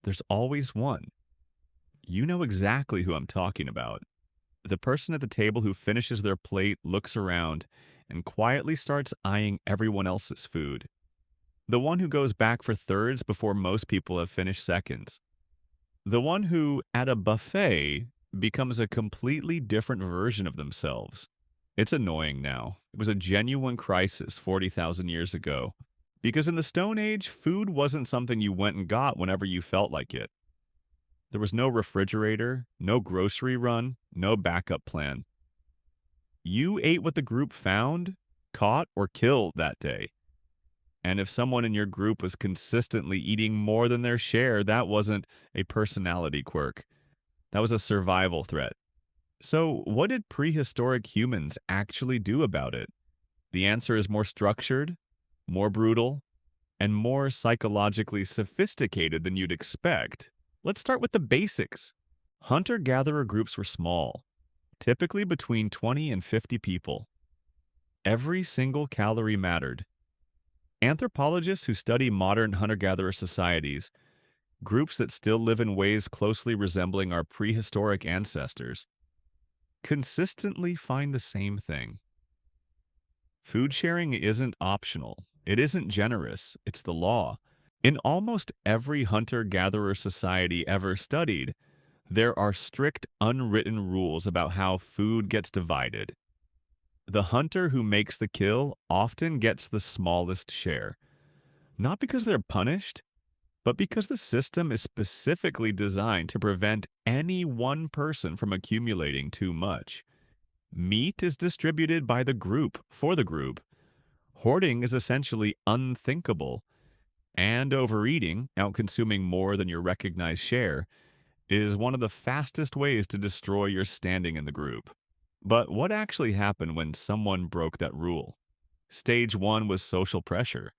There's always one. You know exactly who I'm talking about. The person at the table who finishes their plate, looks around, and quietly starts eyeing everyone else's food. The one who goes back for thirds before most people have finished seconds. The one who, at a buffet, becomes a completely different version of themselves. It's annoying now. It was a genuine crisis 40,000 years ago. Because in the Stone Age, food wasn't something you went and got whenever you felt like it. There was no refrigerator, no grocery run, no backup plan. You ate what the group found, caught, or killed that day. And if someone in your group was consistently eating more than their share, that wasn't a personality quirk. That was a survival threat. So, what did prehistoric humans actually do about it? The answer is more structured, more brutal, and more psychologically sophisticated than you'd expect. Let's start with the basics. Hunter gatherer groups were small, typically between 20 and 50 people. Every single calorie mattered. Anthropologists who study modern hunter gatherer societies, groups that still live in ways closely resembling our prehistoric ancestors, consistently find the same thing. Food sharing isn't optional. It isn't generous. It's the law. In almost every hunter-gatherer society ever studied, there are strict unwritten rules about how food gets divided. The hunter who makes the kill often gets the smallest share, not because they're punished, but because the system is specifically designed to prevent any one person from accumulating too much. Meat is distributed by the group for the group. Hoarding is essentially unthinkable, and overeating, out-consuming more than your recognized share, is one of the fastest ways to destroy your standing in the group. But what actually happened when someone broke that rule? Stage one was social pressure,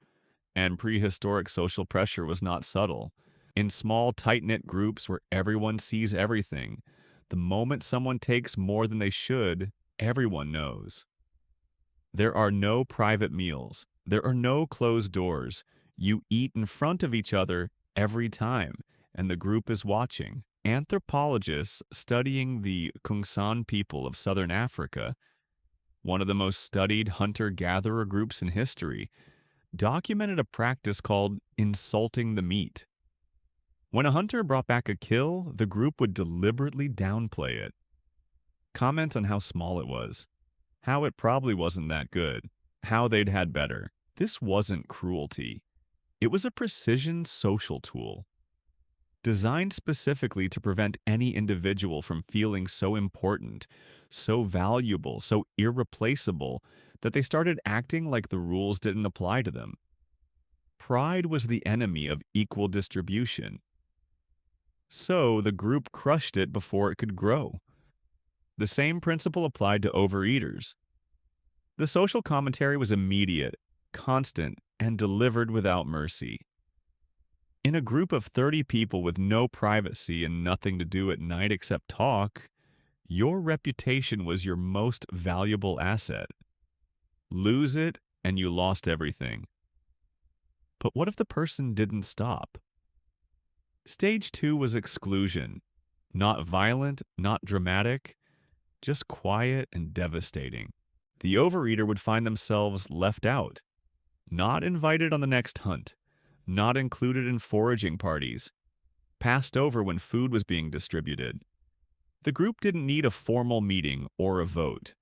and prehistoric social pressure was not subtle. In small, tight-knit groups where everyone sees everything, the moment someone takes more than they should, everyone knows. There are no private meals. There are no closed doors. You eat in front of each other every time, and the group is watching. Anthropologists studying the Kungsan people of southern Africa, one of the most studied hunter-gatherer groups in history, documented a practice called insulting the meat. When a hunter brought back a kill, the group would deliberately downplay it, comment on how small it was, how it probably wasn't that good, how they'd had better. This wasn't cruelty. It was a precision social tool, designed specifically to prevent any individual from feeling so important, so valuable, so irreplaceable that they started acting like the rules didn't apply to them. Pride was the enemy of equal distribution. So the group crushed it before it could grow. The same principle applied to overeaters. The social commentary was immediate, constant, and delivered without mercy. In a group of 30 people with no privacy and nothing to do at night except talk, your reputation was your most valuable asset. Lose it, and you lost everything. But what if the person didn't stop? Stage two was exclusion. Not violent, not dramatic, just quiet and devastating. The overeater would find themselves left out, not invited on the next hunt, not included in foraging parties, passed over when food was being distributed. The group didn't need a formal meeting or a vote.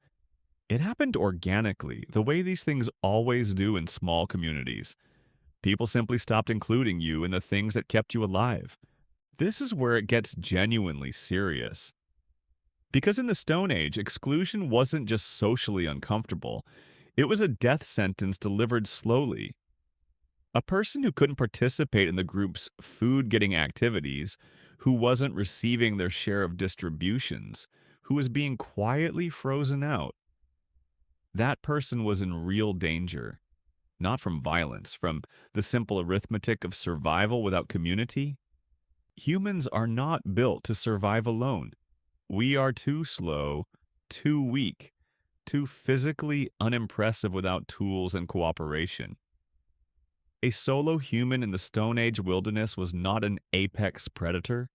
It happened organically, the way these things always do in small communities. People simply stopped including you in the things that kept you alive. This is where it gets genuinely serious. Because in the Stone Age, exclusion wasn't just socially uncomfortable, it was a death sentence delivered slowly. A person who couldn't participate in the group's food-getting activities, who wasn't receiving their share of distributions, who was being quietly frozen out, that person was in real danger. Not from violence, from the simple arithmetic of survival without community. Humans are not built to survive alone. We are too slow, too weak, too physically unimpressive without tools and cooperation. A solo human in the Stone Age wilderness was not an apex predator.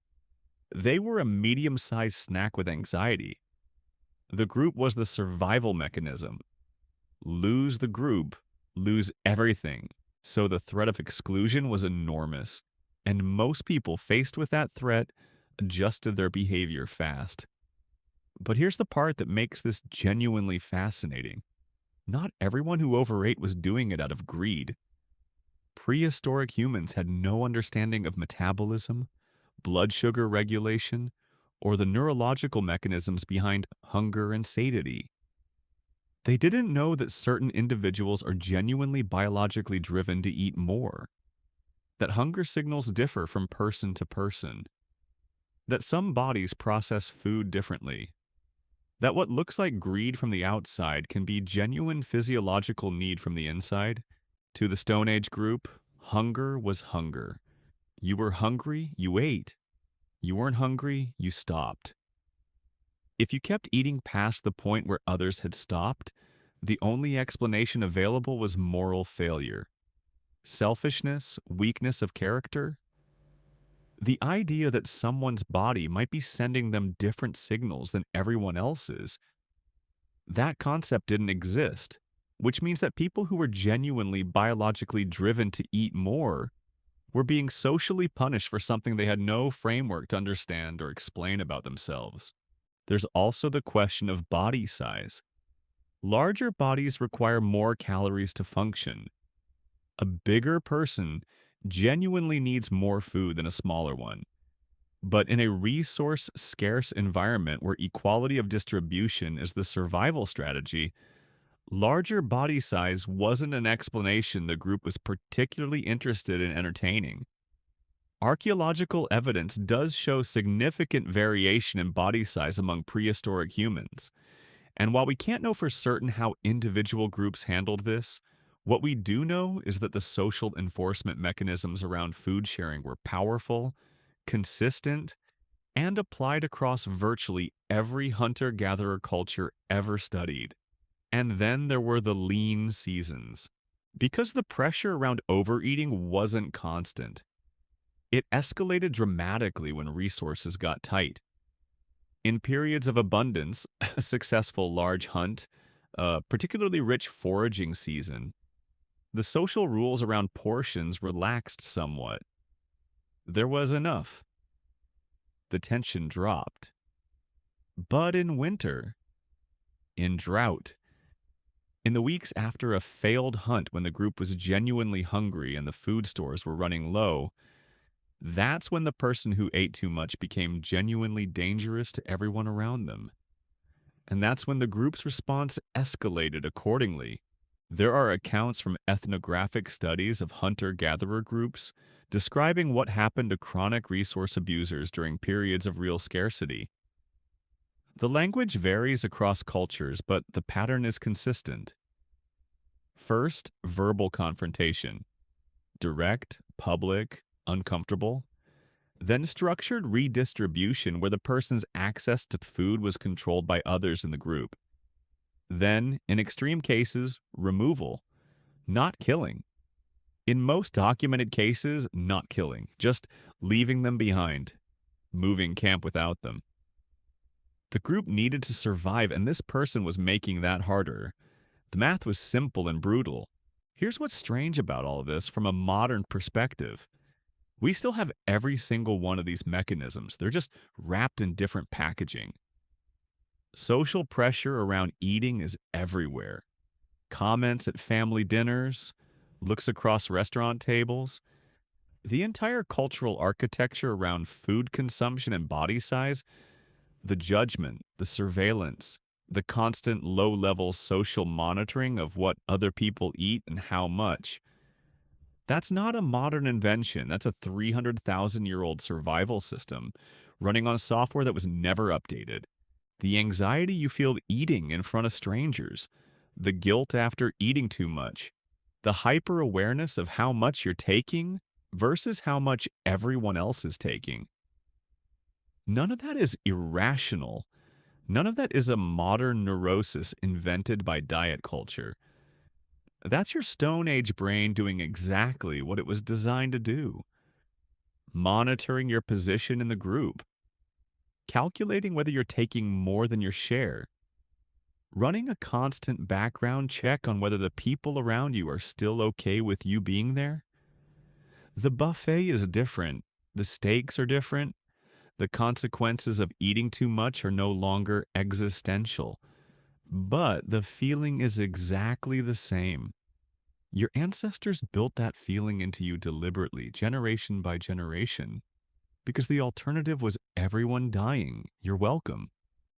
They were a medium sized snack with anxiety. The group was the survival mechanism. Lose the group, lose everything. So the threat of exclusion was enormous. And most people faced with that threat adjusted their behavior fast. But here's the part that makes this genuinely fascinating. Not everyone who overate was doing it out of greed. Prehistoric humans had no understanding of metabolism, blood sugar regulation, or the neurological mechanisms behind hunger and satiety. They didn't know that certain individuals are genuinely biologically driven to eat more, that hunger signals differ from person to person, that some bodies process food differently, that what looks like greed from the outside can be genuine physiological need from the inside. To the Stone Age group, hunger was hunger. You were hungry, you ate. You weren't hungry, you stopped. If you kept eating past the point where others had stopped, the only explanation available was moral failure. Selfishness, weakness of character. The idea that someone's body might be sending them different signals than everyone else's, that concept didn't exist, which means that people who were genuinely biologically driven to eat more were being socially punished for something they had no framework to understand or explain about themselves. There's also the question of body size. Larger bodies require more calories to function. A bigger person genuinely needs more food than a smaller one. But in a resource scarce environment where equality of distribution is the survival strategy, larger body size wasn't an explanation the group was particularly interested in entertaining. Archaeological evidence does show significant variation in body size among prehistoric humans. And while we can't know for certain how individual groups handled this, what we do know is that the social enforcement mechanisms around food sharing were powerful, consistent, and applied across virtually every hunter-gatherer culture ever studied. And then there were the lean seasons. Because the pressure around overeating wasn't constant, it escalated dramatically when resources got tight. In periods of abundance, a successful large hunt, a particularly rich foraging season, the social rules around portions relaxed somewhat. There was enough. The tension dropped. But in winter, in drought, in the weeks after a failed hunt when the group was genuinely hungry and the food stores were running low, that's when the person who ate too much became genuinely dangerous to everyone around them. And that's when the group's response escalated accordingly. There are accounts from ethnographic studies of hunter-gatherer groups describing what happened to chronic resource abusers during periods of real scarcity. The language varies across cultures, but the pattern is consistent. First, verbal confrontation. Direct, public, uncomfortable. Then structured redistribution where the person's access to food was controlled by others in the group. Then, in extreme cases, removal. Not killing. In most documented cases, not killing. Just leaving them behind. Moving camp without them. The group needed to survive, and this person was making that harder. The math was simple and brutal. Here's what's strange about all of this from a modern perspective. We still have every single one of these mechanisms. They're just wrapped in different packaging. Social pressure around eating is everywhere. Comments at family dinners, looks across restaurant tables. The entire cultural architecture around food consumption and body size, the judgment, the surveillance, the constant low-level social monitoring of what other people eat and how much. That's not a modern invention. That's a 300,000-year-old survival system running on software that was never updated. The anxiety you feel eating in front of strangers, the guilt after eating too much, the hyper-awareness of how much you're taking versus how much everyone else is taking. None of that is irrational. None of that is a modern neurosis invented by diet culture. That's your Stone Age brain doing exactly what it was designed to do, monitoring your position in the group, calculating whether you're taking more than your share, running a constant background check on whether the people around you are still okay with you being there. The buffet is different. The stakes are different. The consequences of eating too much are no longer existential. But the feeling is exactly the same. Your ancestors built that feeling into you deliberately, generation by generation, because the alternative was everyone dying. You're welcome.